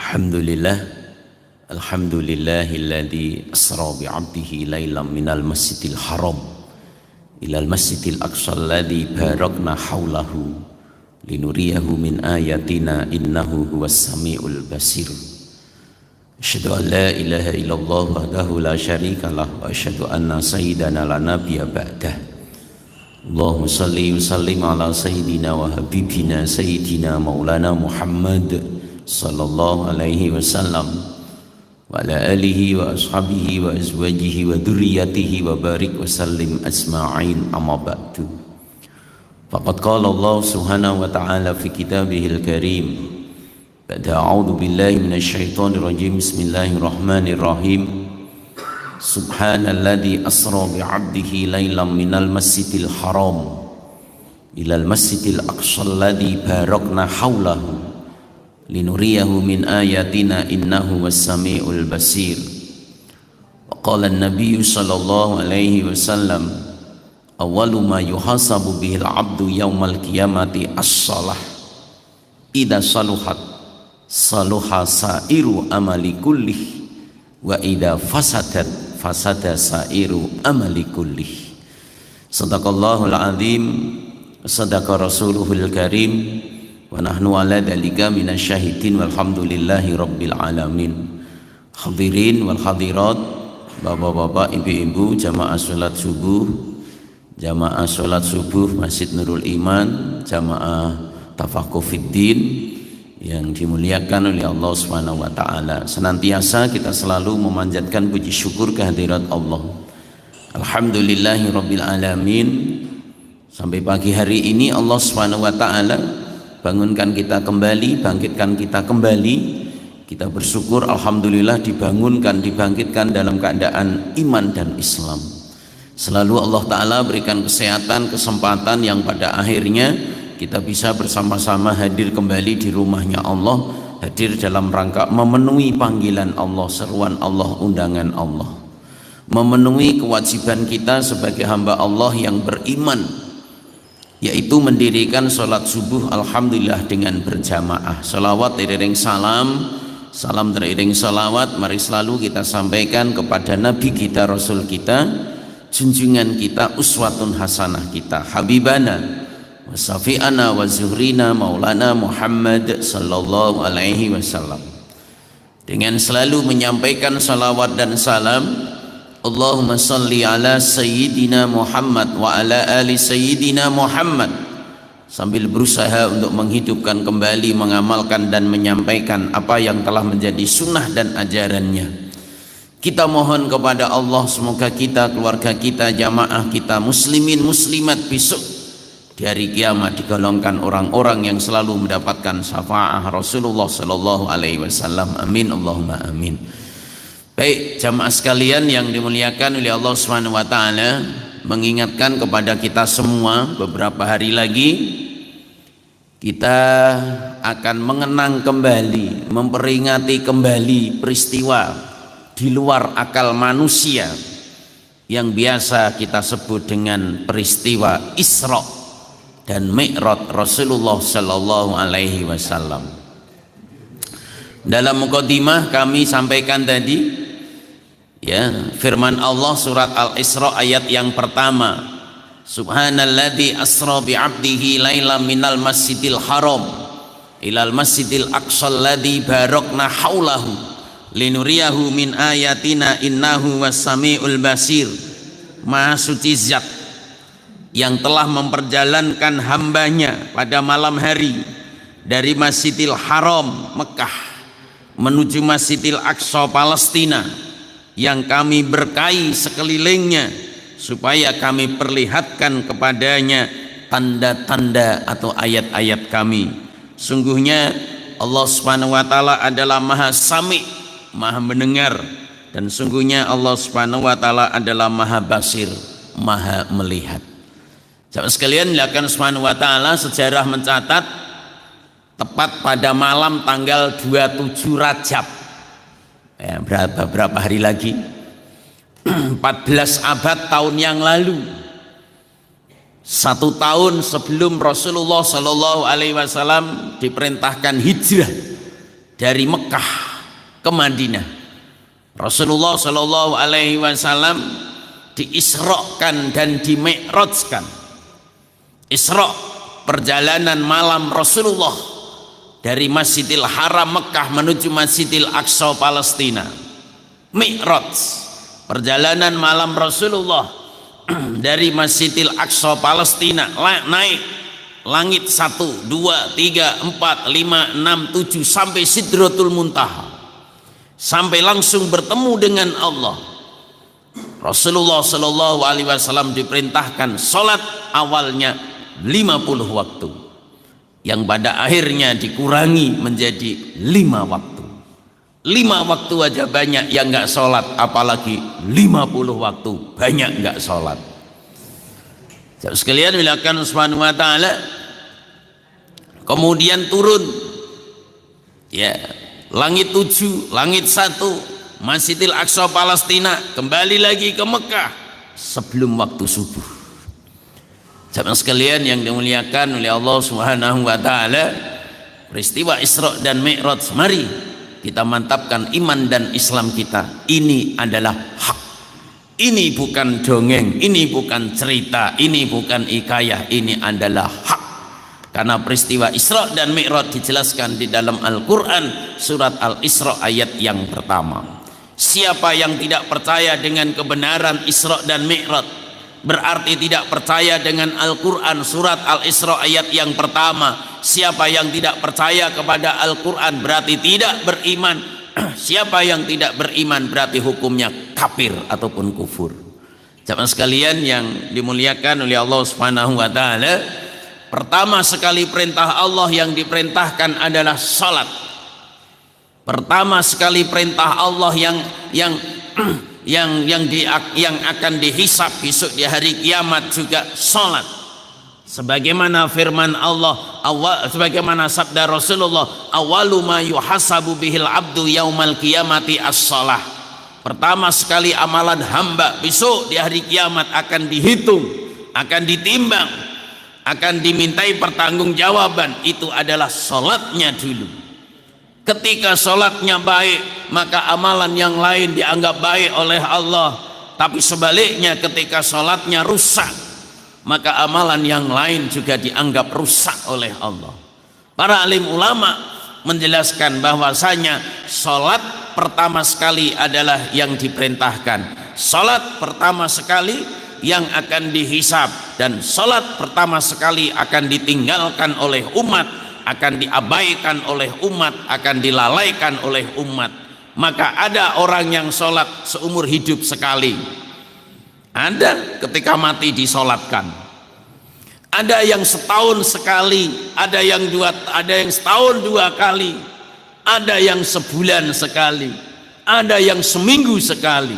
Alhamdulillah, alhamdulillahilladzi asra bi'abdihi lailam minal masjidil haram ilal masjidil aqsa alladzi barakna haulahu linuriyahu min ayatina innahu huwas samiul basir. Asyhadu an la ilaha illallah wahdahu la syarikalah wa asyhadu anna sayyidana la nabiyya ba'dah. Allahumma salli wa sallim ala sayyidina wa habibina sayyidina maulana Muhammad sallallahu alaihi wasallam wa ala alihi wa ashabihi wa azwajihi wa dhurriyyatihi wa barik wa sallim asma'in amma ba'du. Faqad qala Allah subhanahu wa ta'ala fi kitabihil karim ba'da a'udhu billahi minasyaitonir rajim bismillahirrahmanirrahim subhanalladzi asra bi'abdihi lailam minal masjidil haram ilal masjidil aqsa alladzi barakna haulahu linuriyahu min ayatina innahu was-sami'ul basir. Wa qala an-nabiy sallallahu alaihi wasallam awwalu ma yuhasabu bihil 'abdu yaumal qiyamati as-shalah idza saluhat saluha sa'iru amali kullih wa idza fasadat fasada sa'iru amali kullih. Shadaqallahul azim wa sadaqa rasuluhul karim wa nahnu ala dzalika minasyahidin walhamdulillahi rabbil alamin. Hadirin wal hadirat, bapak-bapak, ibu-ibu, jamaah salat subuh Masjid Nurul Iman, jamaah Tafaqquh Fiddin yang dimuliakan oleh Allah Subhanahu wa taala. Senantiasa kita selalu memanjatkan puji syukur kehadirat Allah. Alhamdulillahi rabbil alamin. Sampai pagi hari ini Allah Subhanahu wa taala bangunkan kita kembali, bangkitkan kita kembali. Kita bersyukur alhamdulillah dibangkitkan dalam keadaan iman dan Islam. Selalu Allah Ta'ala berikan kesehatan, kesempatan yang pada akhirnya kita bisa bersama-sama hadir kembali di rumahnya Allah, hadir dalam rangka memenuhi panggilan Allah, seruan Allah, undangan Allah, memenuhi kewajiban kita sebagai hamba Allah yang beriman, yaitu mendirikan sholat subuh alhamdulillah dengan berjamaah. Salawat teriring salam, salam teriring salawat, mari selalu kita sampaikan kepada Nabi kita, Rasul kita, junjungan kita, uswatun hasanah kita, Habibana wa Safi'ana wa Zuhrina Maulana Muhammad sallallahu alaihi wasallam. Dengan selalu menyampaikan salawat dan salam, Allahumma salli ala Sayyidina Muhammad wa ala ali Sayyidina Muhammad, sambil berusaha untuk menghidupkan kembali, mengamalkan dan menyampaikan apa yang telah menjadi sunnah dan ajarannya. Kita mohon kepada Allah semoga kita, keluarga kita, jamaah kita, muslimin muslimat besok di hari kiamat digolongkan orang-orang yang selalu mendapatkan syafaat Rasulullah sallallahu alaihi wasallam. Amin Allahumma amin. Baik, jamaah sekalian yang dimuliakan oleh Allah Subhanahu wa taala, mengingatkan kepada kita semua, beberapa hari lagi kita akan mengenang kembali, memperingati kembali peristiwa di luar akal manusia yang biasa kita sebut dengan peristiwa Isra dan Mi'raj Rasulullah sallallahu alaihi wasallam. Dalam mukadimah kami sampaikan tadi, ya, firman Allah surat Al-Isra ayat yang pertama, subhanalladzi asra bi'abdihi lailam minal masjidil haram ilal masjidil aqsa alladzi barakna haulahu linuriyahu min ayatina innahu was-sami'ul basir. Maha suci zat yang telah memperjalankan hambanya pada malam hari dari Masjidil Haram Mekah menuju Masjidil Aqsa Palestina, yang kami berkahi sekelilingnya supaya kami perlihatkan kepadanya tanda-tanda atau ayat-ayat kami. Sungguhnya Allah Subhanahu wa taala adalah Maha Sami', Maha mendengar, dan sungguhnya Allah Subhanahu wa taala adalah Maha Basir, Maha melihat. Sahabat sekalian, Allah Subhanahu wa taala sejarah mencatat tepat pada malam tanggal 27 Rajab, ya, berapa hari lagi, 14 abad tahun yang lalu, 1 tahun sebelum Rasulullah Shallallahu Alaihi Wasallam diperintahkan hijrah dari Mekah ke Madinah. Rasulullah Shallallahu Alaihi Wasallam diisrokan dan dimi'rajkan. Isra, perjalanan malam Rasulullah dari Masjidil Haram Mekah menuju Masjidil Aqsa Palestina. Mi'raj, perjalanan malam Rasulullah dari Masjidil Aqsa Palestina, naik langit 1, 2, 3, 4, 5, 6, 7 sampai Sidratul Muntaha, sampai langsung bertemu dengan Allah. Rasulullah Shallallahu Alaihi Wasallam diperintahkan sholat awalnya 50 waktu, yang pada akhirnya dikurangi menjadi 5 waktu. 5 waktu aja banyak yang nggak sholat, apalagi 50 waktu banyak nggak sholat. Sekalian dilakukan Subhanahu wa ta'ala. Kemudian turun ya, langit 7, langit 1, Masjidil Aqsa Palestina, kembali lagi ke Mekah sebelum waktu subuh. Jamaah sekalian yang dimuliakan oleh Allah Subhanahu wa ta'ala, peristiwa Isra dan Mi'raj, mari kita mantapkan iman dan Islam kita. Ini adalah hak. Ini bukan dongeng, ini bukan cerita, ini bukan hikayah, ini adalah hak. Karena peristiwa Isra dan Mi'raj dijelaskan di dalam Al-Quran surat Al-Isra ayat yang pertama. Siapa yang tidak percaya dengan kebenaran Isra dan Mi'raj berarti tidak percaya dengan Al-Quran surat Al-Isra ayat yang pertama. Siapa yang tidak percaya kepada Al-Quran berarti tidak beriman. Siapa yang tidak beriman berarti hukumnya kafir ataupun kufur. Jamaah sekalian yang dimuliakan oleh Allah Subhanahu wa ta'ala, pertama sekali perintah Allah yang diperintahkan adalah salat. Pertama sekali perintah Allah yang akan dihisab besok di hari kiamat juga salat. Sebagaimana firman Allah, sebagaimana sabda Rasulullah, awalu ma yuhasabu bihil abdu yaumal qiyamati as-shalah. Pertama sekali amalan hamba besok di hari kiamat akan dihitung, akan ditimbang, akan dimintai pertanggungjawaban, itu adalah salatnya dulu. Ketika salatnya baik, maka amalan yang lain dianggap baik oleh Allah. Tapi sebaliknya ketika salatnya rusak, maka amalan yang lain juga dianggap rusak oleh Allah. Para alim ulama menjelaskan bahwasanya salat pertama sekali adalah yang diperintahkan. Salat pertama sekali yang akan dihisab, dan salat pertama sekali akan ditinggalkan oleh umat, akan diabaikan oleh umat, akan dilalaikan oleh umat. Maka ada orang yang salat seumur hidup sekali, ada ketika mati disolatkan, ada yang setahun sekali, ada yang setahun 2 kali, ada yang sebulan sekali, ada yang seminggu sekali.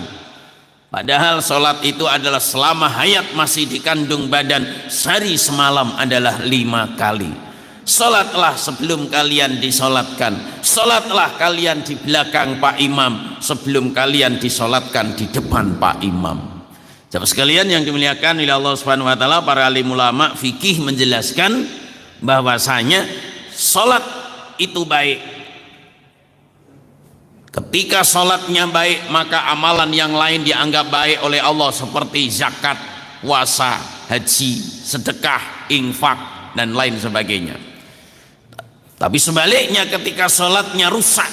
Padahal sholat itu adalah selama hayat masih dikandung badan, sehari semalam adalah 5 kali. Sholatlah sebelum kalian disolatkan, sholatlah kalian di belakang Pak Imam sebelum kalian disolatkan di depan Pak Imam. Jamaah sekalian yang dimuliakan oleh Allah Subhanahu wa ta'ala, para alim ulama fikih menjelaskan bahwasanya sholat itu baik. Ketika sholatnya baik, maka amalan yang lain dianggap baik oleh Allah, seperti zakat, puasa, haji, sedekah, infak, dan lain sebagainya. Tapi sebaliknya ketika sholatnya rusak,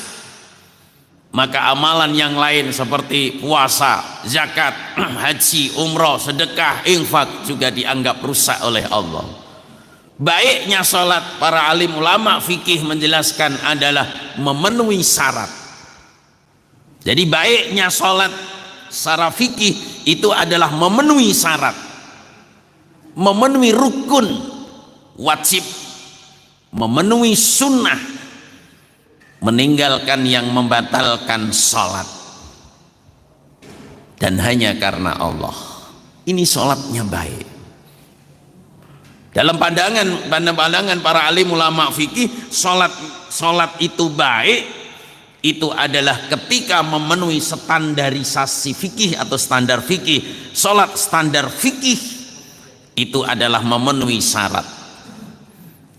maka amalan yang lain seperti puasa, zakat, haji, umroh, sedekah, infak juga dianggap rusak oleh Allah. Baiknya sholat, para alim ulama fikih menjelaskan, adalah memenuhi syarat. Jadi baiknya sholat secara fikih itu adalah memenuhi syarat, memenuhi rukun wajib, memenuhi sunnah, meninggalkan yang membatalkan sholat, dan hanya karena Allah. Ini sholatnya baik. Dalam pandangan para alim ulama fikih, sholat itu baik, itu adalah ketika memenuhi standarisasi fikih atau standar fikih. Sholat standar fikih itu adalah memenuhi syarat.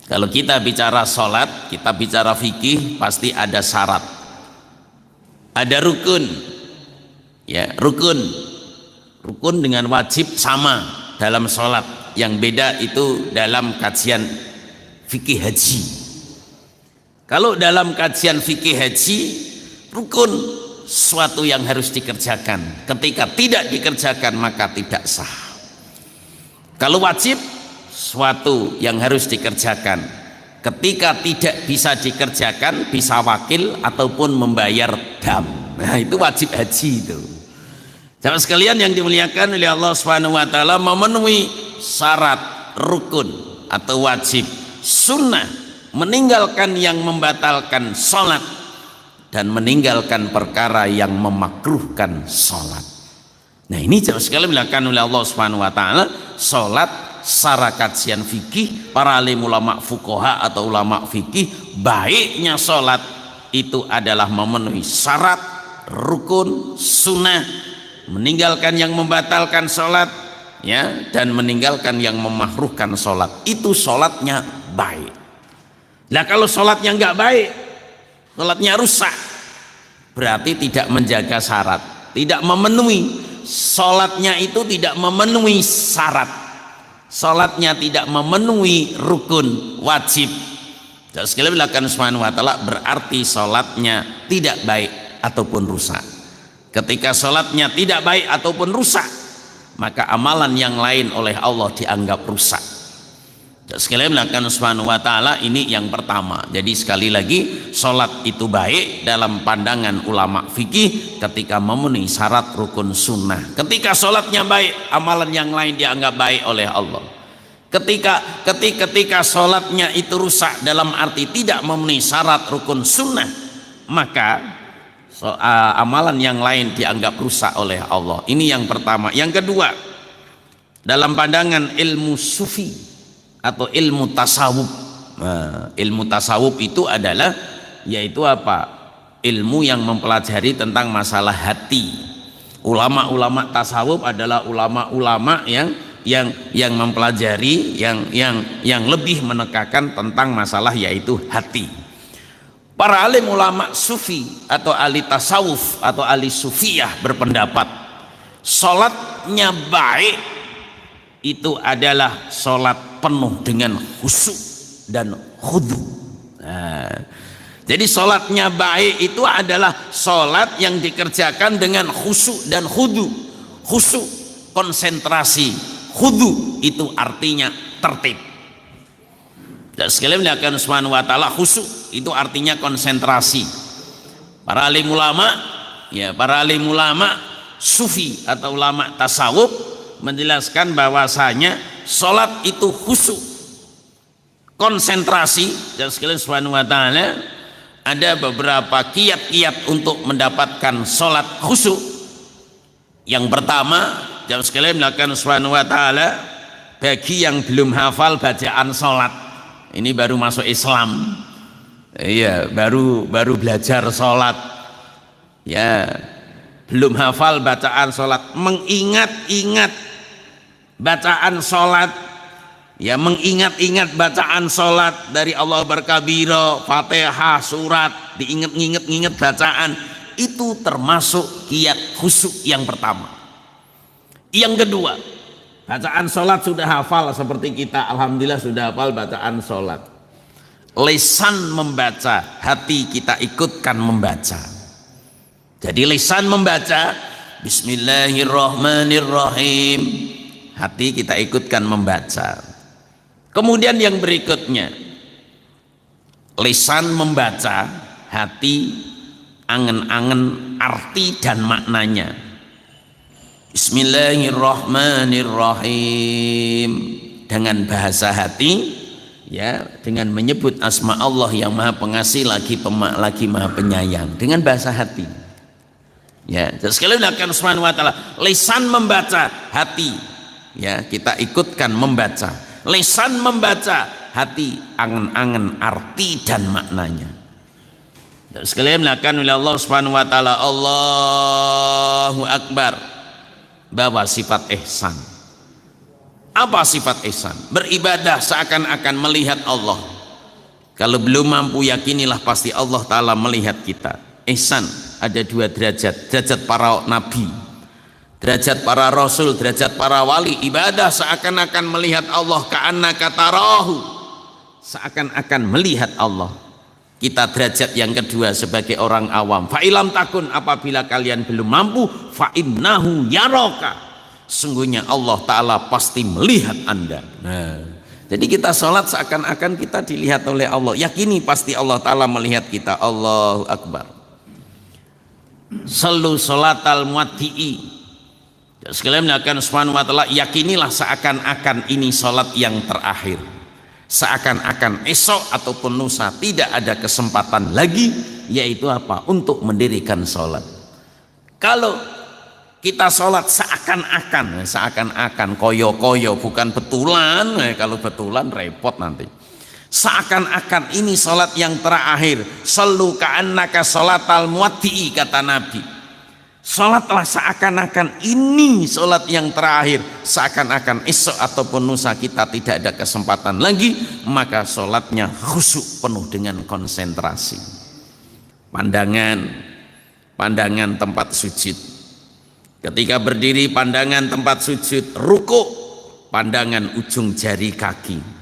Kalau kita bicara sholat, kita bicara fikih, pasti ada syarat, ada rukun. Ya, rukun dengan wajib sama dalam sholat. Yang beda itu dalam kajian fikih haji. Kalau dalam kajian fikih haji, rukun suatu yang harus dikerjakan. Ketika tidak dikerjakan maka tidak sah. Kalau wajib, suatu yang harus dikerjakan. Ketika tidak bisa dikerjakan, bisa wakil ataupun membayar dam. Nah, itu wajib haji itu. Jamaah sekalian yang dimuliakan oleh Allah Subhanahu wa taala, memenuhi syarat rukun atau wajib, sunnah, meninggalkan yang membatalkan sholat, dan meninggalkan perkara yang memakruhkan sholat. Nah, ini jamaah sekalian dimuliakan oleh Allah Subhanahu wa taala, sholat secara kajian fikih, para alim ulama fuqaha atau ulama fikih, baiknya sholat itu adalah memenuhi syarat, rukun, sunnah, meninggalkan yang membatalkan sholat, ya, dan meninggalkan yang memakruhkan sholat. Itu sholatnya baik. Nah, kalau sholatnya nggak baik, sholatnya rusak, berarti tidak menjaga syarat, tidak memenuhi. Sholatnya itu tidak memenuhi syarat, sholatnya tidak memenuhi rukun wajib. Dan sekali bilakan Subhanahu wa taala, berarti sholatnya tidak baik ataupun rusak. Ketika sholatnya tidak baik ataupun rusak, maka amalan yang lain oleh Allah dianggap rusak. Dan sekali bilakan Subhanahu wa taala, ini yang pertama. Jadi sekali lagi, sholat itu baik dalam pandangan ulama fikih ketika memenuhi syarat rukun sunnah. Ketika sholatnya baik, amalan yang lain dianggap baik oleh Allah. Ketika sholatnya itu rusak dalam arti tidak memenuhi syarat rukun sunnah, maka amalan yang lain dianggap rusak oleh Allah. Ini yang pertama. Yang kedua, dalam pandangan ilmu sufi atau ilmu tasawuf. Nah, ilmu tasawuf itu adalah, yaitu apa? Ilmu yang mempelajari tentang masalah hati. Ulama-ulama tasawuf adalah ulama-ulama yang mempelajari, yang lebih menekankan tentang masalah yaitu hati. Para alim ulama sufi atau ahli tasawuf atau ahli sufiyah berpendapat, sholatnya baik itu adalah sholat penuh dengan khusyuk dan khudu. Nah, jadi sholatnya baik itu adalah sholat yang dikerjakan dengan khusyuk dan khudu. Khusyuk konsentrasi, khudu itu artinya tertib. Dan sekalian melihatkan Subhanahu wa taala, khusyuk itu artinya konsentrasi. Para alim ulama, ya, para alim ulama sufi atau ulama tasawuf menjelaskan bahwasanya sholat itu khusyuk, konsentrasi. Dan sekalian Subhanahu wa taala, ada beberapa kiat-kiat untuk mendapatkan sholat khusyuk. Yang pertama, dan sekalian melakukan Subhanahu wa taala, bagi yang belum hafal bacaan sholat, ini baru masuk Islam, iya, baru belajar sholat, ya, belum hafal bacaan sholat, mengingat-ingat bacaan sholat, ya, mengingat-ingat bacaan sholat dari Allah berkabiro, Fatihah, surat, diingat-ingat bacaan, itu termasuk kiat khusyuk yang pertama. Yang kedua, bacaan sholat sudah hafal seperti kita, alhamdulillah sudah hafal bacaan sholat. Lisan membaca, hati kita ikutkan membaca. Jadi lisan membaca, Bismillahirrahmanirrahim, hati kita ikutkan membaca. Kemudian yang berikutnya, lisan membaca, hati angen-angen arti dan maknanya. Bismillahirrahmanirrahim, dengan bahasa hati, ya, dengan menyebut asma Allah yang Maha Pengasih lagi Maha Penyayang, dengan bahasa hati. Ya, sekali lagi Subhanahu wa taala, lisan membaca, hati, ya, kita ikutkan membaca. Lisan membaca, hati angen-angen arti dan maknanya. Dan sekalian melakukan oleh Allah Subhanahu wa taala, Allahu Akbar, bawa sifat ihsan. Apa sifat ihsan? Beribadah seakan-akan melihat Allah. Kalau belum mampu, yakinilah pasti Allah Ta'ala melihat kita. Ihsan ada dua derajat, derajat para nabi, derajat para rasul, derajat para wali. Ibadah seakan-akan melihat Allah, ka'annaka tarahu, seakan-akan melihat Allah. Kita derajat yang kedua sebagai orang awam. Fa'ilam takun, apabila kalian belum mampu, fa'innahu yaraka, sungguhnya Allah Ta'ala pasti melihat Anda. Jadi kita sholat seakan-akan kita dilihat oleh Allah. Yakini pasti Allah Ta'ala melihat kita. Allahu Akbar. Sallu sholatal muwaddi'i. Sekalian melakukan subhanahu wa ta'ala, yakinilah seakan-akan ini sholat yang terakhir. Seakan-akan esok ataupun lusa tidak ada kesempatan lagi, yaitu apa? Untuk mendirikan sholat. Kalau kita sholat seakan-akan koyo-koyo, bukan betulan. Kalau betulan repot nanti. Seakan-akan ini sholat yang terakhir. Sallu ka'annaka sholatal muwaddi'i, kata Nabi. Sholatlah seakan-akan ini sholat yang terakhir. Seakan-akan esok ataupun lusa kita tidak ada kesempatan lagi, maka sholatnya khusyuk, penuh dengan konsentrasi. Pandangan tempat sujud. Ketika berdiri, pandangan tempat sujud. Rukuk, pandangan ujung jari kaki.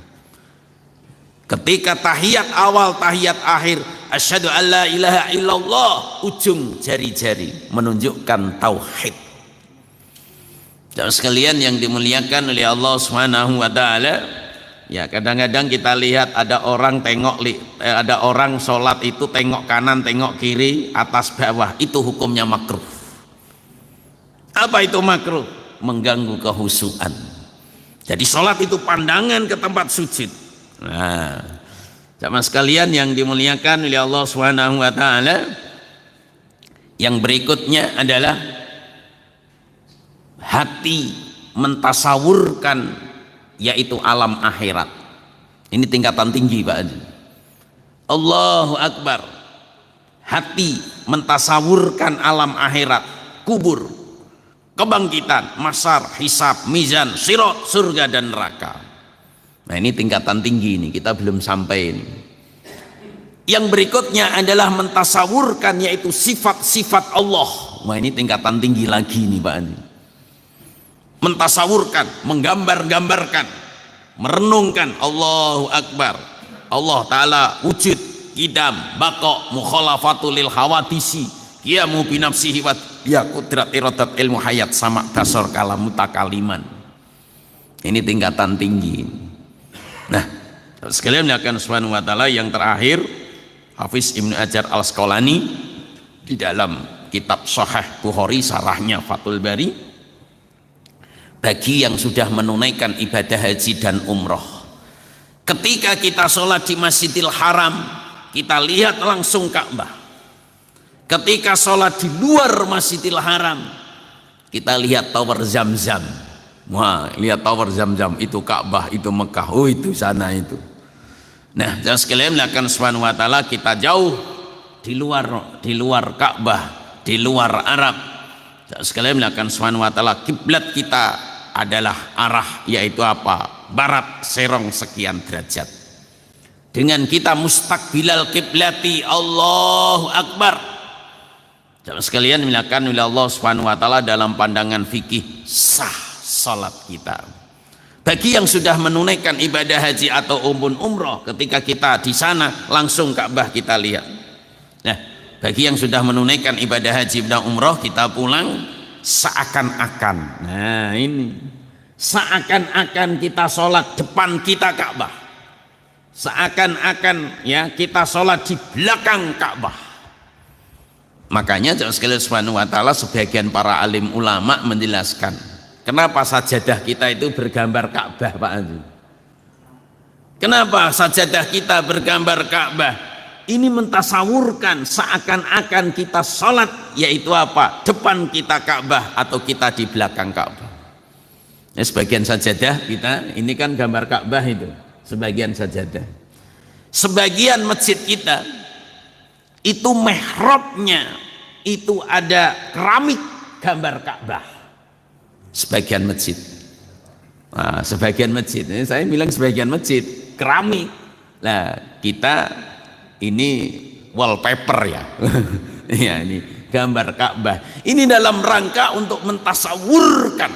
Ketika tahiyat awal, tahiyat akhir, asyhadu an la ilaha illallah, ujung jari-jari menunjukkan tauhid. Dan sekalian yang dimuliakan oleh Allah Subhanahu wa taala, ya kadang-kadang kita lihat ada orang ada orang sholat itu tengok kanan, tengok kiri, atas bawah, itu hukumnya makruh. Apa itu makruh? Mengganggu kehusuan. Jadi sholat itu pandangan ke tempat sujud. Nah, sama sekalian yang dimuliakan oleh Allah Subhanahu wa taala, yang berikutnya adalah hati mentasawurkan, yaitu alam akhirat. Ini tingkatan tinggi, Pak Haji. Allahu Akbar. Hati mentasawurkan alam akhirat, kubur, kebangkitan, mahsyar, hisab, mizan, sirat, surga dan neraka. Nah, ini tingkatan tinggi, ini kita belum sampai ini. Yang berikutnya adalah mentasawurkan, yaitu sifat-sifat Allah. Wah, ini tingkatan tinggi lagi nih, Pak Andi. Mentasawurkan, menggambar-gambarkan, merenungkan. Allahu Akbar. Allah Ta'ala wujud, qidam, baqa, mukhalafatul lil hawadisi, qiyamu binafsihi wa ya qudrat iradat ilmu hayat, sama dasar kalam mutakaliman. Ini tingkatan tinggi. Nah, sekalian melihatkan subhanahu wa ta'ala, yang terakhir Hafiz Ibnu Hajar Al-Asqalani di dalam kitab Sahih Bukhari sarahnya Fathul Bari, bagi yang sudah menunaikan ibadah haji dan umroh, ketika kita sholat di Masjidil Haram, kita lihat langsung Ka'bah. Ketika sholat di luar Masjidil Haram, kita lihat Tower Zam-Zam. Wah, lihat Tower Zam-Zam, itu Ka'bah, itu Mekah, oh itu sana itu. Nah, jangan sekalian melakukan subhanahu wa ta'ala, kita jauh di luar Ka'bah, di luar Arab. Jangan sekalian melakukan subhanahu wa ta'ala, kiblat kita adalah arah, yaitu apa? Barat serong sekian derajat. Dengan kita mustaqbilal kiblati, Allahu Akbar. Jangan sekalian melakukan oleh Allah subhanahu wa ta'ala dalam pandangan fikih sah salat kita. Bagi yang sudah menunaikan ibadah haji atau umroh, ketika kita di sana langsung Ka'bah kita lihat. Nah, bagi yang sudah menunaikan ibadah haji dan umroh, kita pulang seakan-akan. Nah, ini seakan-akan kita sholat depan kita Ka'bah, seakan-akan ya kita sholat di belakang Ka'bah. Makanya sekalian subhanahu wa ta'ala, sebagian para alim ulama menjelaskan kenapa sajadah kita itu bergambar Ka'bah, Pak Andi. Kenapa sajadah kita bergambar Ka'bah? Ini mentasawurkan seakan-akan kita sholat, yaitu apa? Depan kita Ka'bah atau kita di belakang Ka'bah. Ya, sebagian sajadah kita ini kan gambar Ka'bah itu, sebagian sajadah. Sebagian masjid kita itu mihrabnya itu ada keramik gambar Ka'bah. Sebagian masjid. Nah, sebagian masjid, ini saya bilang sebagian masjid keramik. Nah, kita ini wallpaper ya. Ya, ini gambar Ka'bah. Ini dalam rangka untuk mentasawurkan,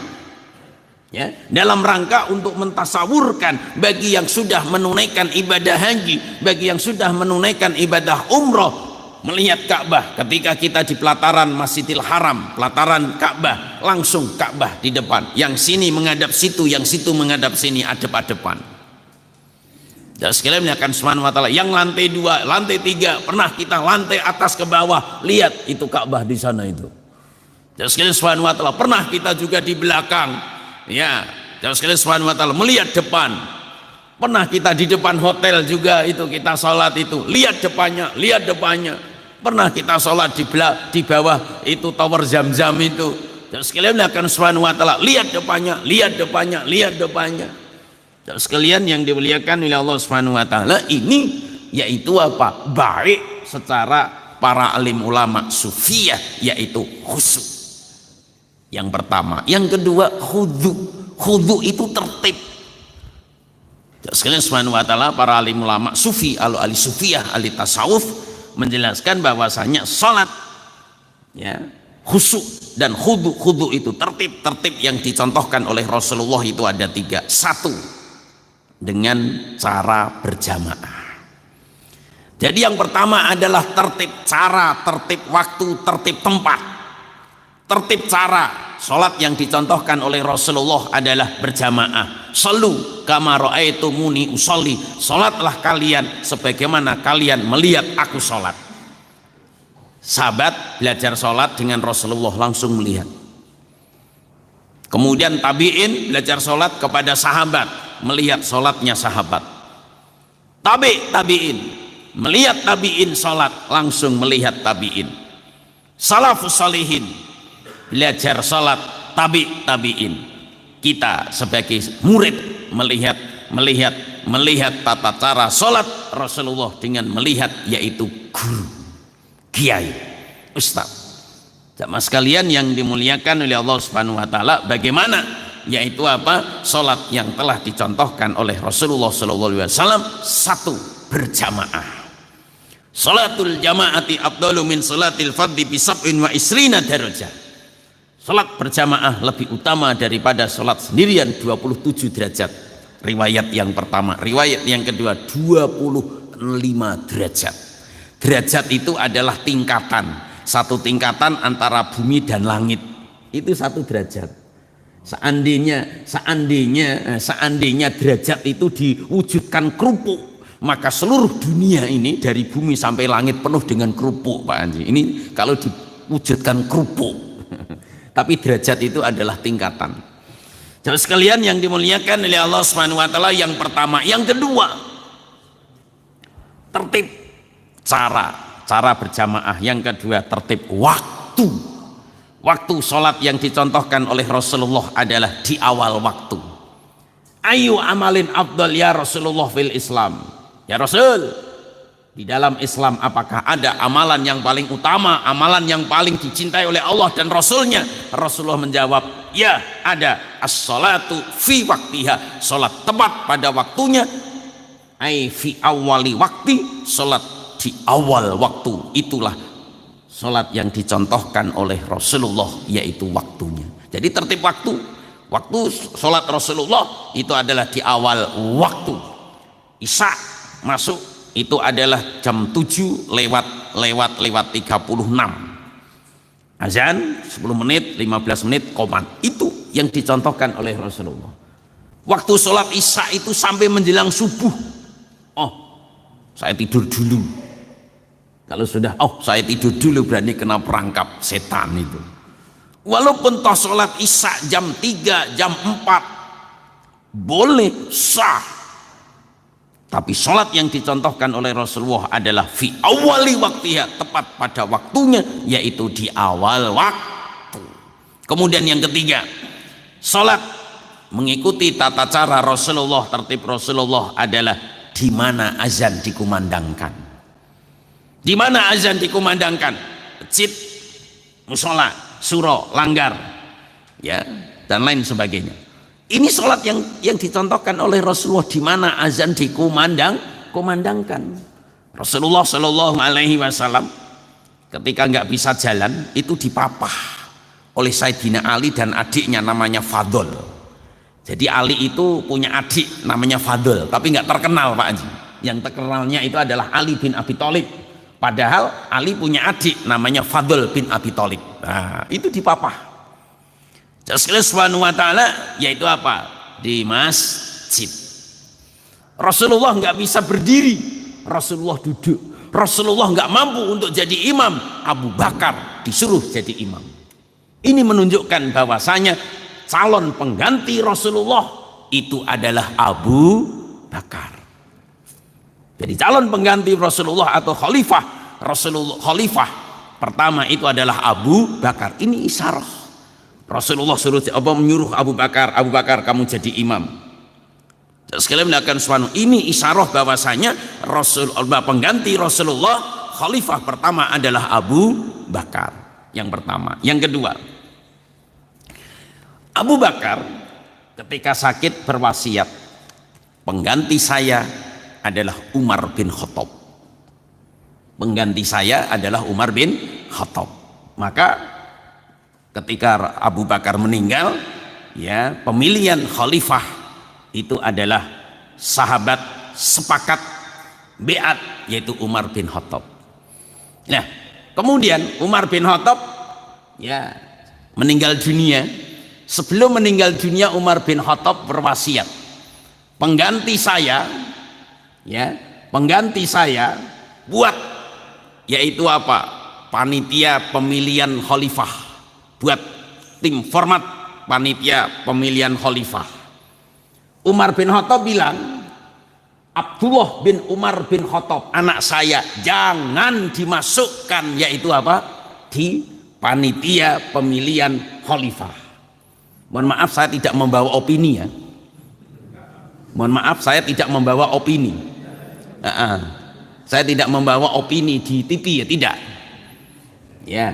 ya, dalam rangka untuk mentasawurkan bagi yang sudah menunaikan ibadah haji, bagi yang sudah menunaikan ibadah umroh, melihat Ka'bah ketika kita di pelataran Masjidil Haram, pelataran Ka'bah, langsung Ka'bah di depan, yang sini menghadap situ, yang situ menghadap sini, adep-adepan. Dan sekalian akan subhanahu wa ta'ala, yang lantai 2, lantai 3, pernah kita lantai atas ke bawah, lihat itu Ka'bah di sana itu. Dan sekalian subhanahu wa ta'ala, pernah kita juga di belakang, ya. Dan sekalian subhanahu wa ta'ala, melihat depan. Pernah kita di depan hotel juga itu kita sholat itu, lihat depannya, lihat depannya. Pernah kita sholat di bawah itu tower Zam-Zam itu. Dan sekalian akan subhanahu wa ta'ala, lihat depannya, lihat depannya, lihat depannya. Dan sekalian yang dimuliakan oleh Allah Subhanahu wa taala, ini yaitu apa? Baik secara para alim ulama sufiyah, yaitu khusyuk. Yang pertama, yang kedua khudu. Khudu itu tertib. Dan sekalian Subhanahu wa taala, para alim ulama sufi, ahli sufiyah, ahli tasawuf menjelaskan bahwasanya salat, ya, khusyuk dan khudu. Khudu itu tertib yang dicontohkan oleh Rasulullah itu ada 3. 1, dengan cara berjamaah. Jadi yang pertama adalah tertib cara, tertib waktu, tertib tempat. Tertib cara, salat yang dicontohkan oleh Rasulullah adalah berjamaah. Sallu kama ra'aitumuni usolli, salatlah kalian sebagaimana kalian melihat aku salat. Sahabat belajar salat dengan Rasulullah, langsung melihat. Kemudian tabi'in belajar salat kepada sahabat, melihat sholatnya sahabat. Tabi'in melihat tabi'in sholat, langsung melihat tabi'in. Salafus salihin belajar sholat tabi'in. Kita sebagai murid melihat tata cara sholat Rasulullah dengan melihat, yaitu guru, kiai, ustaz. Jamaah sekalian yang dimuliakan oleh Allah Subhanahu wa taala, bagaimana, yaitu apa? Salat yang telah dicontohkan oleh Rasulullah SAW. 1, berjamaah. Salatul jamaati afdalu min salatil fardhi bi 27 darajah. Salat berjamaah lebih utama daripada salat sendirian 27 derajat. Riwayat yang pertama. Riwayat yang kedua 25 derajat. Derajat itu adalah tingkatan. Satu tingkatan antara bumi dan langit. Itu 1 derajat. Seandainya derajat itu diwujudkan kerupuk, maka seluruh dunia ini dari bumi sampai langit penuh dengan kerupuk, Pak Anji. Ini kalau diwujudkan kerupuk. Tapi derajat itu adalah tingkatan. Jadi sekalian yang dimuliakan oleh Allah Subhanahu wa taala, yang pertama, yang kedua tertib cara berjamaah, yang kedua tertib waktu. Waktu sholat yang dicontohkan oleh Rasulullah adalah di awal waktu. Ayu amalin afdal ya Rasulullah fil Islam. Ya Rasul, di dalam Islam apakah ada amalan yang paling utama, amalan yang paling dicintai oleh Allah dan Rasulnya? Rasulullah menjawab, ya ada. As-salatu fi waktiha, sholat tepat pada waktunya. Ai fi awali waktu, sholat di awal waktu. Itulah sholat yang dicontohkan oleh Rasulullah, yaitu waktunya. Jadi tertib waktu sholat Rasulullah itu adalah di awal waktu. Isya masuk itu adalah jam 7 lewat 36. Azan 10 menit, 15 menit, qomat. Itu yang dicontohkan oleh Rasulullah. Waktu sholat isya itu sampai menjelang subuh. Oh, saya tidur dulu. Kalau sudah, saya tidur dulu, berani kena perangkap setan itu. Walaupun toh sholat isya jam 3, jam 4 boleh, sah. Tapi sholat yang dicontohkan oleh Rasulullah adalah fi awali waktiha, tepat pada waktunya, yaitu di awal waktu. Kemudian yang ketiga, sholat mengikuti tata cara Rasulullah, tertib Rasulullah adalah di mana azan dikumandangkan. Di mana azan dikumandangkan? Masjid, musola, suro, langgar, ya, dan lain sebagainya. Ini sholat yang dicontohkan oleh Rasulullah, di mana azan kumandangkan. Rasulullah Shallallahu Alaihi Wasallam ketika nggak bisa jalan itu dipapah oleh Sayyidina Ali dan adiknya namanya Fadl. Jadi Ali itu punya adik namanya Fadl, tapi nggak terkenal Pak Haji. Yang terkenalnya itu adalah Ali bin Abi Thalib. Padahal Ali punya adik namanya Fadl bin Abi Thalib. Nah, itu dipapah. Allah Subhanahu wa taala yaitu apa? Di masjid. Rasulullah nggak bisa berdiri, Rasulullah duduk. Rasulullah nggak mampu untuk jadi imam, Abu Bakar disuruh jadi imam. Ini menunjukkan bahwasanya calon pengganti Rasulullah itu adalah Abu Bakar. Jadi calon pengganti Rasulullah atau khalifah Rasulullah, khalifah pertama itu adalah Abu Bakar. Ini isyarah. Rasulullah menyuruh Abu Bakar, Abu Bakar kamu jadi imam. Sekalian melakukan suatu ini isyarah bahwasanya pengganti Rasulullah khalifah pertama adalah Abu Bakar. Yang pertama. Yang kedua, Abu Bakar ketika sakit berwasiat, pengganti saya adalah Umar bin Khattab. Pengganti saya adalah Umar bin Khattab. Maka ketika Abu Bakar meninggal, ya, pemilihan khalifah itu adalah sahabat sepakat beat yaitu Umar bin Khattab. Nah, kemudian Umar bin Khattab ya meninggal dunia. Sebelum meninggal dunia Umar bin Khattab berwasiat, pengganti saya ya, pengganti saya buat yaitu apa? Panitia pemilihan khalifah, buat tim format panitia pemilihan khalifah. Umar bin Khattab bilang, Abdullah bin Umar bin Khattab anak saya jangan dimasukkan yaitu apa? Di panitia pemilihan khalifah. Mohon maaf saya tidak membawa opini ya. Mohon maaf saya tidak membawa opini. Saya tidak membawa opini di TV ya, tidak. Ya.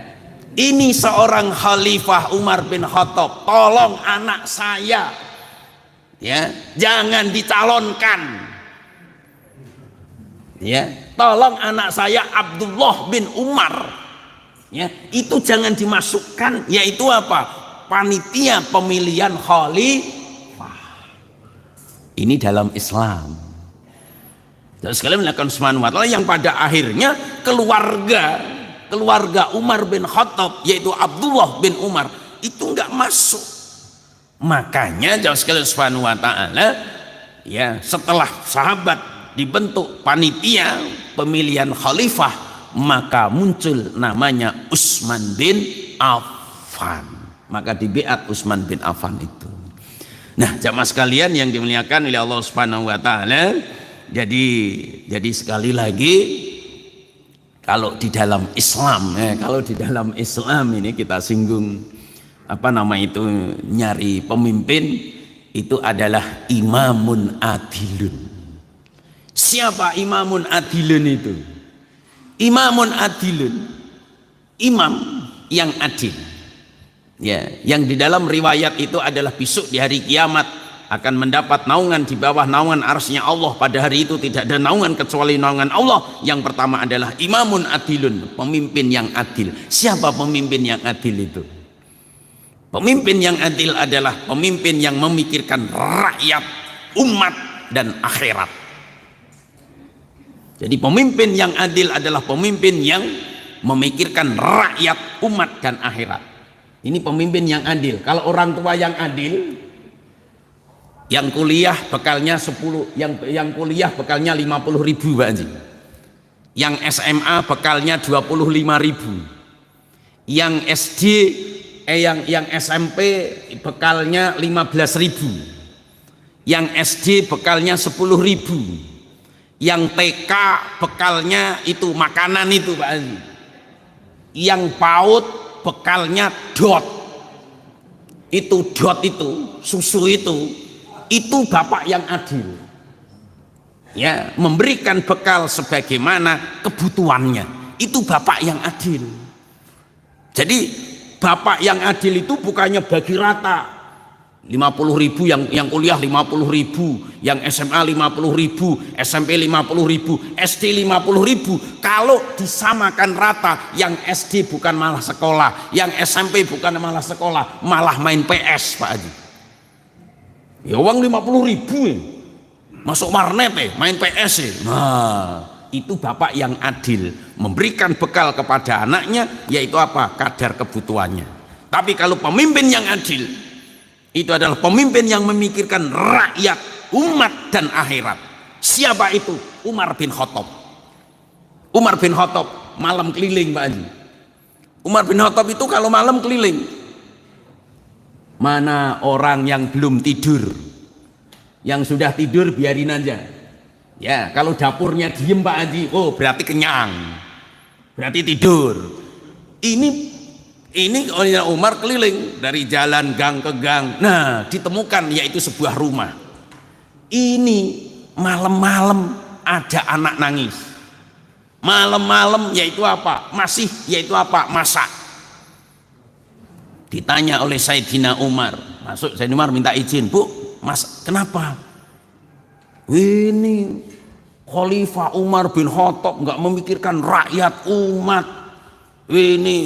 Ini seorang khalifah Umar bin Khattab, tolong anak saya ya, jangan dicalonkan. Ya, tolong anak saya Abdullah bin Umar ya, itu jangan dimasukkan yaitu apa? Panitia pemilihan khalifah. Ini dalam Islam. Dan sekalian melakukan subhanahu wa ta'ala yang pada akhirnya keluarga Umar bin Khattab yaitu Abdullah bin Umar itu enggak masuk. Makanya jauh sekalian subhanahu wa ta'ala ya, setelah sahabat dibentuk panitia pemilihan khalifah, maka muncul namanya Utsman bin Affan. Maka dibeat Utsman bin Affan itu. Nah, jamaah sekalian yang dimuliakan oleh Allah Subhanahu wa taala, jadi sekali lagi kalau di dalam Islam ini kita singgung apa nama itu, nyari pemimpin itu adalah imamun adilun. Siapa imamun adilun itu? Imamun adilun, imam yang adil. Ya, yang di dalam riwayat itu adalah besok di hari kiamat akan mendapat naungan di bawah naungan arsy-Nya Allah. Pada hari itu tidak ada naungan kecuali naungan Allah. Yang pertama adalah imamun adilun, pemimpin yang adil. Siapa pemimpin yang adil itu? Pemimpin yang adil adalah pemimpin yang memikirkan rakyat, umat dan akhirat. Jadi pemimpin yang adil adalah pemimpin yang memikirkan rakyat, umat dan akhirat. Ini pemimpin yang adil. Kalau orang tua yang adil, yang kuliah bekalnya 10, yang kuliah bekalnya 50.000 Pak Haji. Yang SMA bekalnya 25.000. Yang SD yang SMP bekalnya 15.000. Yang SD bekalnya 10.000. Yang TK bekalnya itu makanan itu Pak Haji. Yang PAUD bekalnya dot itu susu itu bapak yang adil ya, memberikan bekal sebagaimana kebutuhannya, itu bapak yang adil. Jadi bapak yang adil itu bukannya bagi rata 50.000, yang kuliah 50.000, yang SMA 50.000, SMP 50.000, SD 50.000. Kalau disamakan rata, yang SD bukan malah sekolah, yang SMP bukan malah sekolah, malah main PS Pak Haji. Ya uang 50.000 ya. Masuk warnet main PS ya. Nah, itu bapak yang adil, memberikan bekal kepada anaknya, yaitu apa? Kadar kebutuhannya. Tapi kalau pemimpin yang adil, itu adalah pemimpin yang memikirkan rakyat, umat, dan akhirat. Siapa itu? Umar bin Khattab. Umar bin Khattab malam keliling Pak Haji. Umar bin Khattab itu kalau malam keliling, mana orang yang belum tidur, yang sudah tidur biarin aja. Ya, kalau dapurnya diem Pak Haji, oh berarti kenyang, berarti tidur. Ini Umar keliling dari jalan gang ke gang. Nah, ditemukan yaitu sebuah rumah. Ini malam-malam ada anak nangis. Malam-malam yaitu apa? Yaitu apa? Masak. Ditanya oleh Sayyidina Umar. Masuk Sayyidina Umar minta izin, "Bu, Mas, kenapa?" Ini Khalifah Umar bin Khattab nggak memikirkan rakyat, umat. Ini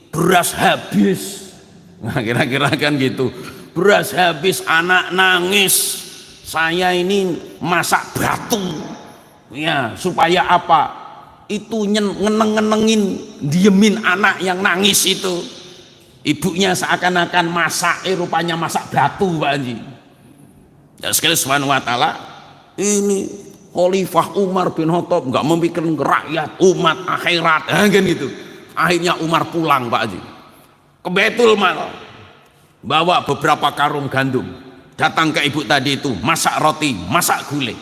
beras habis, nah kira-kira kan gitu, beras habis, anak nangis, saya ini masak batu ya supaya apa? Itu ngeneng-ngenengin, diemin anak yang nangis itu. Ibunya seakan-akan masak, rupanya masak batu Pak Haji. Ya sekali subhanahu wa ta'ala, ini Khalifah Umar bin Khattab nggak memikirkan rakyat, umat, akhirat, kan gitu. Akhirnya Umar pulang Pak Haji ke Baitul Mal, bawa beberapa karung gandum, datang ke ibu tadi itu, masak roti, masak gulai.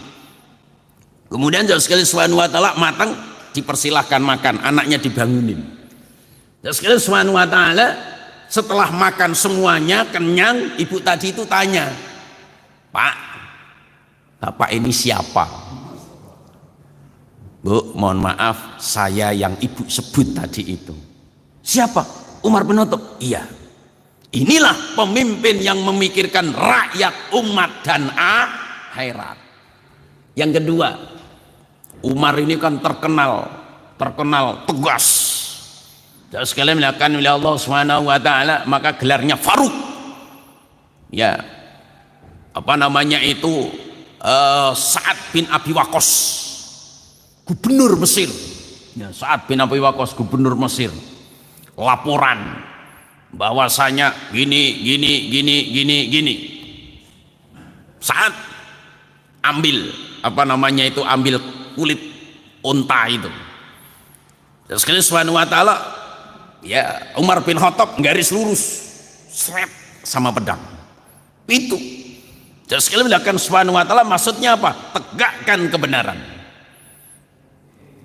Kemudian sekali subhanahu wa ta'ala matang, dipersilahkan makan, anaknya dibangunin. Sekali subhanahu wa ta'ala setelah makan semuanya kenyang, ibu tadi itu tanya, "Pak, Bapak ini siapa?" "Bu, mohon maaf, saya yang ibu sebut tadi itu." "Siapa?" "Umar bin Khattab." "Iya." Inilah pemimpin yang memikirkan rakyat, umat, dan akhirat. Yang kedua, Umar ini kan terkenal tegas. Dan sekalian dilakukan oleh Allah Subhanahu wa taala, maka gelarnya Faruk. Ya. Apa namanya itu? Sa'ad bin Abi Waqqas, gubernur Mesir. Ya, Sa'ad bin Abi Waqqas gubernur Mesir. Laporan bahwasanya gini. Sa'ad ambil ambil kulit unta itu. Terus sekali subhanahu wa ta'ala, ya Umar bin Khattab garis lurus, seret sama pedang. Itu. Terus sekali melakukan subhanahu wa ta'ala, maksudnya apa? Tegakkan kebenaran.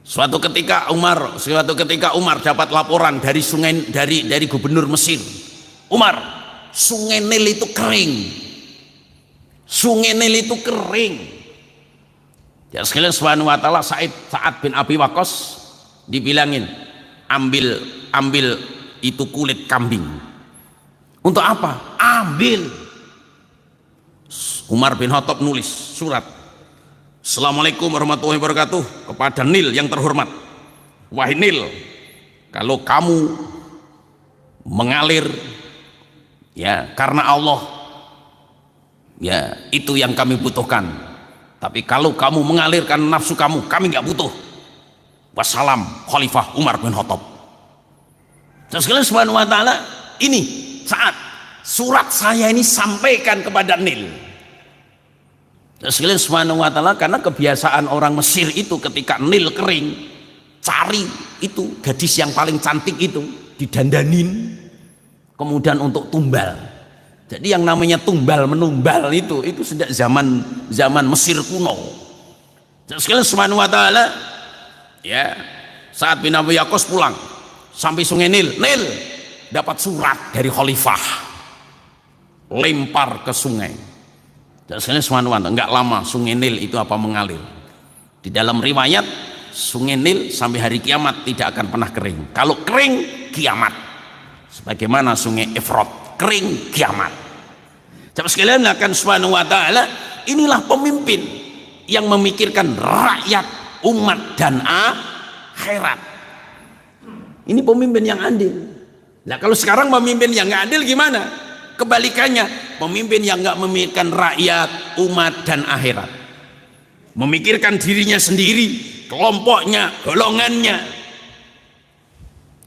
Suatu ketika Umar dapat laporan dari dari gubernur Mesir. "Umar, sungai Nil itu kering. Sungai Nil itu kering." Ya sekalian subhanahu wa ta'ala, Sa'ad bin Abi Waqqas dibilangin, ambil itu kulit kambing. Untuk apa? Ambil. Umar bin Khattab nulis surat, "Assalamualaikum warahmatullahi wabarakatuh, kepada Nil yang terhormat. Wahai Nil, kalau kamu mengalir ya karena Allah, ya itu yang kami butuhkan. Tapi kalau kamu mengalir karena nafsu kamu, kami nggak butuh. Wassalam, Khalifah Umar bin Khattab." Terus sekalian subhanahu wa ta'ala, ini saat surat saya ini sampaikan kepada Nil. Terus sekalian subhanahu wa ta'ala, karena kebiasaan orang Mesir itu ketika Nil kering, cari itu gadis yang paling cantik itu, didandanin, kemudian untuk tumbal. Jadi yang namanya tumbal menumbal itu sejak zaman Mesir kuno. Terus sekalian subhanahu wa ta'ala, ya Sa'ad bin Abi Waqqas pulang sampai sungai Nil dapat surat dari khalifah, lempar ke sungai. Dan sekalian subhanahu wa ta'ala, enggak lama sungai Nil itu mengalir. Di dalam riwayat, sungai Nil sampai hari kiamat tidak akan pernah kering. Kalau kering, kiamat. Sebagaimana sungai Efrat, kering, kiamat. Jamaah sekalian akan subhanahu wa ta'ala, inilah pemimpin yang memikirkan rakyat, umat dan akhirat. Ini pemimpin yang adil. Nah kalau sekarang pemimpin yang nggak adil gimana? Kebalikannya, pemimpin yang nggak memikirkan rakyat, umat dan akhirat, memikirkan dirinya sendiri, kelompoknya, golongannya.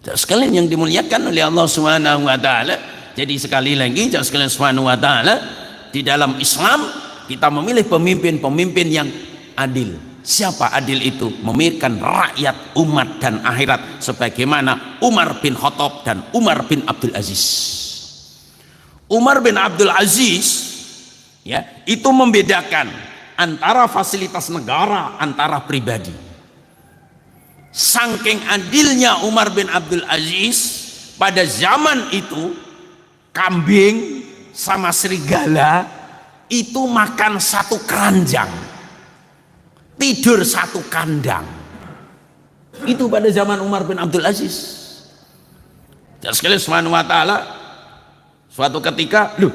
Sekalian yang dimuliakan oleh Allah Subhanahu wa taala. Jadi sekali lagi sekalian Subhanahu wa taala, di dalam Islam kita memilih pemimpin-pemimpin yang adil. Siapa adil itu? Memikirkan rakyat, umat dan akhirat, sebagaimana Umar bin Khattab dan Umar bin Abdul Aziz. Umar bin Abdul Aziz ya, itu membedakan antara fasilitas negara, antara pribadi. Saking adilnya Umar bin Abdul Aziz, pada zaman itu kambing sama serigala itu makan satu keranjang, tidur satu kandang. Itu pada zaman Umar bin Abdul Aziz. Dan sekali subhanahu wa ta'ala, suatu ketika, loh,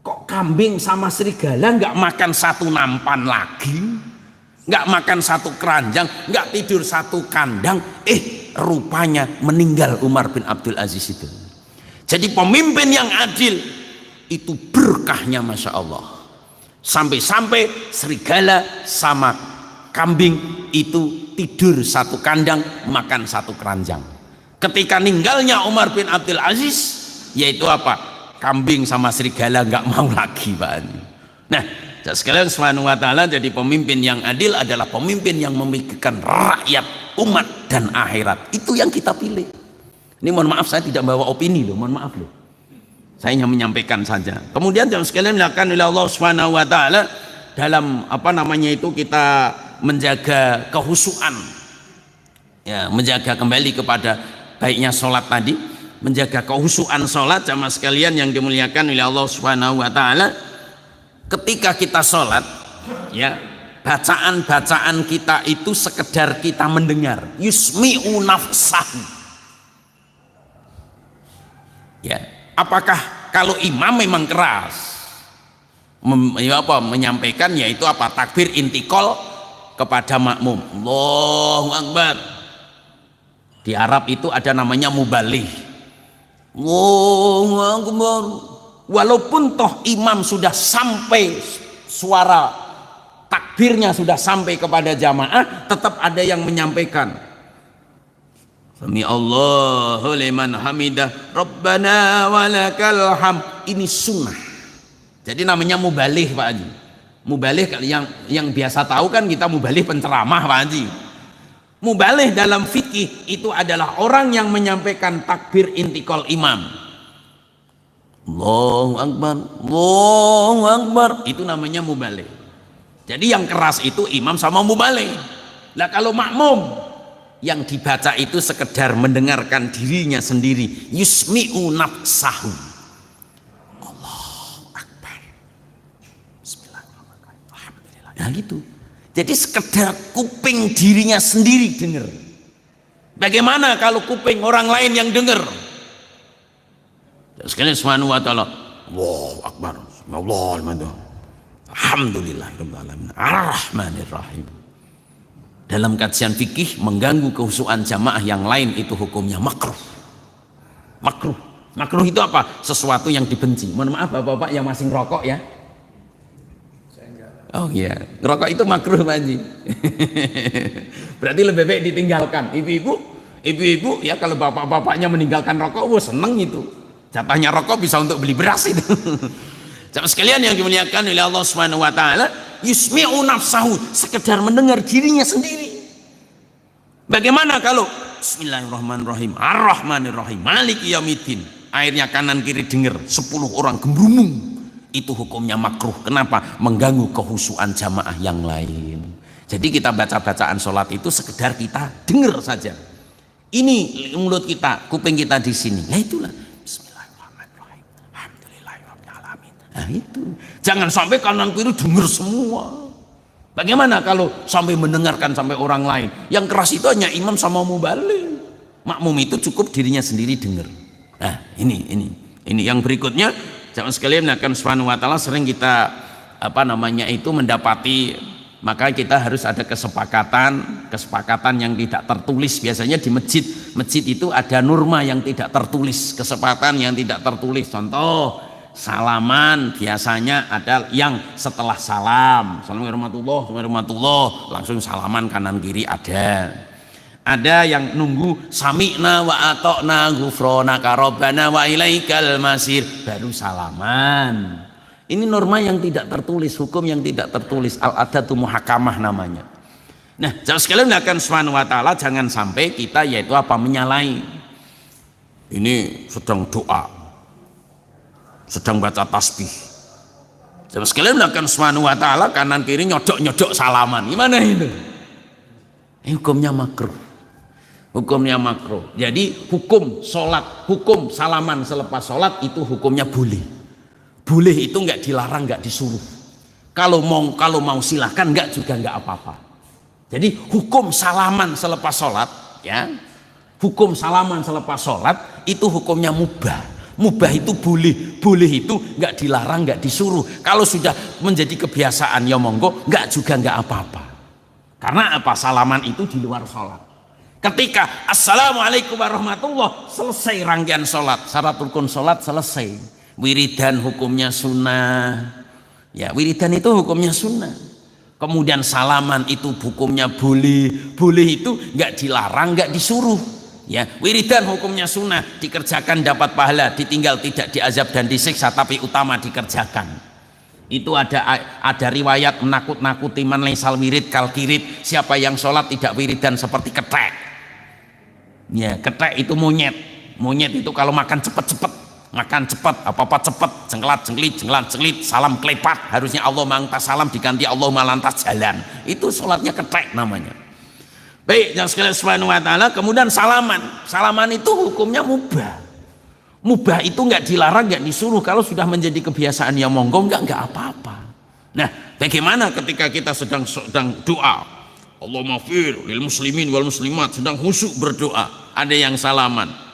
kok kambing sama serigala nggak makan satu nampan lagi, nggak makan satu keranjang, nggak tidur satu kandang? Rupanya meninggal Umar bin Abdul Aziz itu. Jadi pemimpin yang adil itu berkahnya masya Allah. Sampai-sampai serigala sama kambing itu tidur satu kandang, makan satu keranjang. Ketika meninggalnya Umar bin Abdul Aziz, yaitu apa? Kambing sama serigala nggak mau lagi, Pak. Nah, sekalian subhanahu wa ta'ala, jadi pemimpin yang adil adalah pemimpin yang memikirkan rakyat, umat dan akhirat. Itu yang kita pilih. Ini mohon maaf, saya tidak bawa opini loh, mohon maaf loh. Saya hanya menyampaikan saja. Kemudian jamaah sekalian dilakukan oleh Allah Subhanahu wa taala dalam kita menjaga kehusuan. Ya, menjaga kembali kepada baiknya sholat tadi, menjaga kehusuan sholat. Jamaah sekalian yang dimuliakan oleh Allah Subhanahu wa taala, ketika kita sholat, ya, bacaan-bacaan kita itu sekedar kita mendengar, yusmi'u nafsahu. Ya, apakah kalau imam memang keras menyampaikan, yaitu apa, takbir intikal kepada makmum, Allahu Akbar. Di Arab itu ada namanya muballigh, Allahu Akbar. Walaupun toh imam sudah sampai, suara takbirnya sudah sampai kepada jamaah, tetap ada yang menyampaikan Sami Allahu liman hamidah Rabbana walakal hamd. Ini sunnah. Jadi namanya muballigh, Pak Haji. Muballigh yang biasa tahu kan kita muballigh penceramah, Pak Haji. Muballigh dalam fikih itu adalah orang yang menyampaikan takbir intikal imam. Allahu Akbar, Allahu Akbar. Itu namanya muballigh. Jadi yang keras itu imam sama muballigh. Lah kalau makmum, yang dibaca itu sekedar mendengarkan dirinya sendiri, yusmi'u nafsahu. Allahu Akbar, Bismillahirrahmanirrahim, Alhamdulillah. Nah gitu. Jadi sekedar kuping dirinya sendiri dengar. Bagaimana kalau kuping orang lain yang dengar? Sekalian subhanahu wa ta'ala, Allahu Akbar, Alhamdulillahirabbil alamin, Ar-Rahmanir-Rahim. Dalam kajian fikih, mengganggu kehusuan jamaah yang lain itu hukumnya makruh. Makruh. Makruh itu apa? Sesuatu yang dibenci. Mohon maaf bapak-bapak yang masih ngerokok ya. Oh iya, ngerokok itu makruh, Pak Haji. Berarti lebih baik ditinggalkan. Ibu-ibu ya, kalau bapak-bapaknya meninggalkan rokok, seneng itu. Jatahnya rokok bisa untuk beli beras itu. Jamaah sekalian yang dimuliakan oleh Allah Subhanahu wa taala, yusmi'u nafsahu, sekedar mendengar dirinya sendiri. Bagaimana kalau Bismillahirrahmanirrahim, Ar-Rahmanir-Rahim, Maliki Yaumiddin, akhirnya kanan kiri dengar 10 orang gembrumung, itu hukumnya makruh. Kenapa? Mengganggu kehusuan jamaah yang lain. Jadi kita baca-bacaan sholat itu sekedar kita dengar saja. Ini mulut kita, kuping kita di sini. Ya itulah. Bismillahirrahmanirrahim, Alhamdulillahirabbil alamin. Nah itu. Jangan sampai kanan kiri dengar semua. Bagaimana kalau sampai mendengarkan sampai orang lain? Yang keras itu hanya imam sama muballigh. Makmum itu cukup dirinya sendiri dengar. Nah, ini yang berikutnya, jamaah sekalian akan subhanahu wa ta'ala sering kita mendapati, maka kita harus ada kesepakatan yang tidak tertulis. Biasanya di masjid itu ada norma yang tidak tertulis, kesepakatan yang tidak tertulis. Contoh, salaman biasanya ada yang setelah salam, assalamualaikum warahmatullahi, langsung salaman kanan kiri ada yang nunggu sami'na wa ata'na ghufranaka rabbana wa ilaikal masir baru salaman. Ini norma yang tidak tertulis, hukum yang tidak tertulis, al-adatu muhakamah namanya. Nah, jamaah sekalian akan subhanahu wa ta'ala, jangan sampai kita menyalahi. Ini sedang doa, sedang baca tasbih. Jamaah sekalian akan subhanahu wa ta'ala, kanan kiri nyodok salaman. Gimana itu? Ini hukumnya makruh. Hukumnya makruh. Jadi hukum sholat, hukum salaman selepas sholat itu hukumnya boleh. Boleh itu nggak dilarang, nggak disuruh. Kalau mau silahkan, nggak juga nggak apa-apa. Jadi hukum salaman selepas sholat, ya, hukum salaman selepas sholat itu hukumnya mubah. Mubah itu boleh itu nggak dilarang, nggak disuruh. Kalau sudah menjadi kebiasaan ya monggo, nggak juga nggak apa-apa. Karena apa? Salaman itu di luar sholat. Ketika assalamualaikum warahmatullahi, selesai rangkaian sholat, syarat rukun sholat selesai. Wiridan hukumnya sunnah, ya wiridan itu hukumnya sunnah. Kemudian salaman itu hukumnya boleh itu nggak dilarang, nggak disuruh. Ya, wiridan hukumnya sunnah, dikerjakan dapat pahala, ditinggal tidak diazab dan disiksa, tapi utama dikerjakan. Itu ada riwayat menakut-nakuti man laisal wirid kal kirit, siapa yang sholat tidak wiridan seperti ketek. Ya, ketek itu monyet itu kalau makan cepet-cepet. Makan cepat, apa-apa cepat, jengkelat jengkelit, salam kelepat. Harusnya Allah lantas salam diganti Allah lantas jalan. Itu sholatnya ketek namanya. Baik, yang sekalian subhanahu wa ta'ala. Kemudian salaman itu hukumnya mubah. Mubah itu nggak dilarang, nggak disuruh. Kalau sudah menjadi kebiasaan ya monggo, nggak apa-apa. Nah, bagaimana ketika kita sedang doa, Allahumma fir lil muslimin wal muslimat, sedang khusyuk berdoa, ada yang salaman.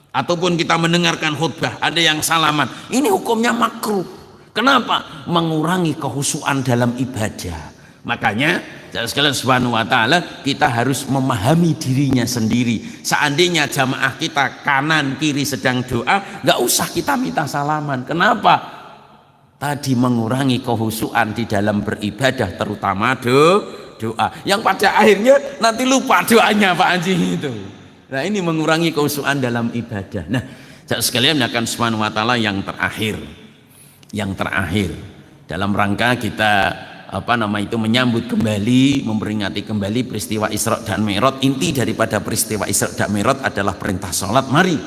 Ataupun kita mendengarkan khutbah ada yang salaman, ini hukumnya makruh. Kenapa? Mengurangi kehusuan dalam ibadah. Makanya sekalian subhanahu wa ta'ala, kita harus memahami dirinya sendiri. Seandainya jamaah kita kanan kiri sedang doa, nggak usah kita minta salaman. Kenapa? Tadi mengurangi kehusuan di dalam beribadah, terutama doa yang pada akhirnya nanti lupa doanya Pak Haji itu. Nah, ini mengurangi kehusuan dalam ibadah. Nah, sekalian akan subhanahu wa ta'ala, yang terakhir dalam rangka kita menyambut kembali, memperingati kembali peristiwa Isra dan Mi'raj. Inti daripada peristiwa Isra dan Mi'raj adalah perintah sholat. Mari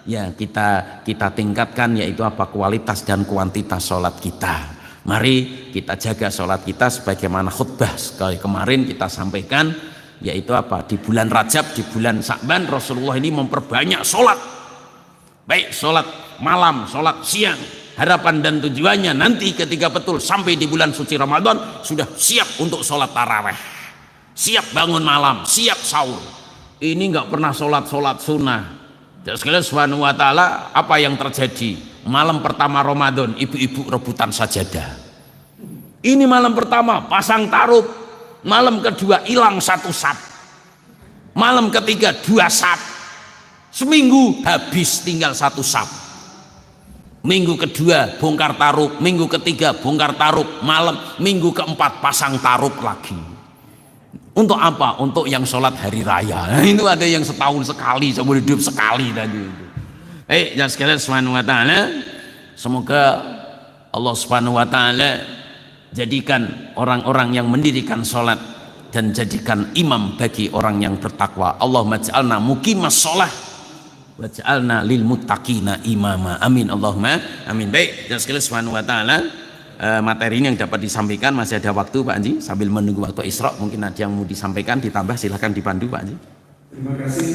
ya kita tingkatkan, yaitu kualitas dan kuantitas sholat kita. Mari kita jaga sholat kita sebagaimana khutbah sekali kemarin kita sampaikan, yaitu di bulan Rajab, di bulan Sa'ban, Rasulullah ini memperbanyak sholat, baik sholat malam, sholat siang. Harapan dan tujuannya nanti ketika betul sampai di bulan suci Ramadan sudah siap untuk sholat taraweh, siap bangun malam, siap sahur. Ini nggak pernah sholat sunnah. Jadi sekalian subhanahu wa ta'ala, apa yang terjadi malam pertama Ramadan, ibu-ibu rebutan sajadah. Ini malam pertama pasang taruh, malam kedua hilang 1 sap, malam ketiga 2 sap, seminggu habis tinggal 1 sap. Minggu kedua bongkar taruk, minggu ketiga bongkar taruk, minggu keempat pasang taruk lagi. Untuk apa? Untuk yang sholat hari raya. Nah, itu ada yang setahun sekali, seumur hidup sekali tadi. Jangan sekalian subhanahu wa ta'ala, semoga Allah subhanahu wa ta'ala jadikan orang-orang yang mendirikan sholat dan jadikan imam bagi orang yang bertakwa. Allahumma ja'alna muqimas sholah waj'alna lil muttaqina imama. Amin Allahumma amin. Baik, dan sekalian subhanahu wa ta'ala, materi ini yang dapat disampaikan, masih ada waktu Pak Haji, sambil menunggu waktu Isra mungkin ada yang mau disampaikan, ditambah silahkan dipandu Pak Haji. Terima kasih.